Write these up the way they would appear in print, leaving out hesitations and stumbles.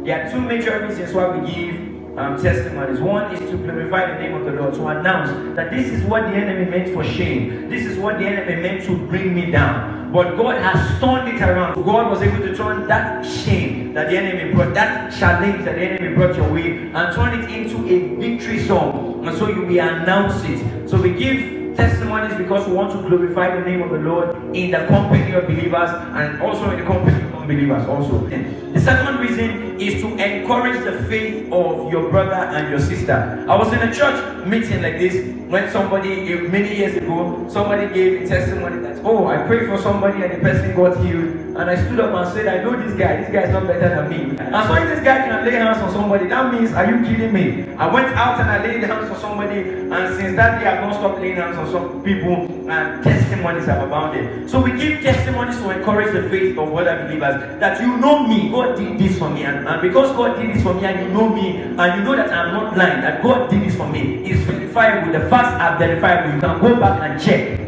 There are two major reasons why we give testimonies. One is to glorify the name of the Lord, to announce that this is what the enemy meant for shame. This is what the enemy meant to bring me down. But God has turned it around. God was able to turn that shame that the enemy brought, that challenge that the enemy brought your way, and turn it into a victory song. And so you will announce it. So we give testimonies because we want to glorify the name of the Lord in the company of believers and also in the company of unbelievers also. The second reason is to encourage the faith of your brother and your sister. I was in a church meeting like this when somebody, many years ago, somebody gave a testimony that, oh, I prayed for somebody and the person got healed. And I stood up and said, I know this guy is not better than me. And so if this guy can lay hands on somebody, that means, are you kidding me? I went out and I laid hands on somebody, and since that day I've not stopped laying hands on some people, and testimonies have abounded. So we give testimonies to encourage the faith of other believers, that you know me, God did this for me, and because God did this for me, and you know me, and you know that I'm not blind, that God did this for me, it's verifiable. The facts are verifiable. You can go back and check.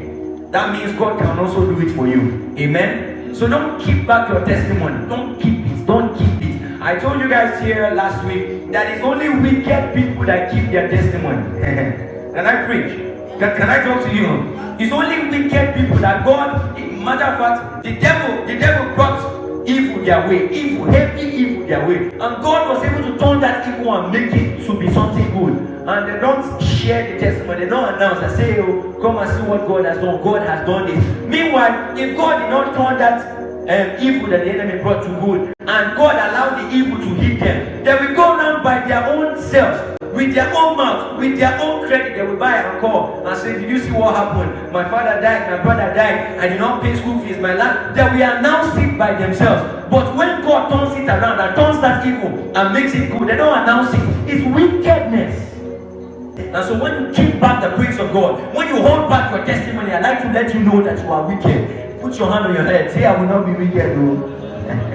That means God can also do it for you. Amen. So don't keep back your testimony. Don't keep it. Don't keep it. I told you guys here last week that it's only wicked people that keep their testimony. Can I preach? Can I talk to you? It's only wicked people that God, matter of fact, the devil brought evil their way, heavy evil their way, and God was able to turn that evil and make it to be something good. And they don't share the testimony, they don't announce and say, oh, come and see what God has done. God has done this. Meanwhile, if God did not turn that evil that the enemy brought to good, and God allowed the evil to hit them, they will go around by their own selves, with their own mouth, with their own credit. They will buy a call and say, did you see what happened? My father died, my brother died, I did not pay school fees, my land. They will announce it by themselves. But when God turns it around and turns that evil and makes it good, they don't announce it. It's wickedness. And so when you keep back the praise of God, when you hold back your testimony, I'd like to let you know that you are wicked. Put your hand on your head. Say, I will not be wicked, though.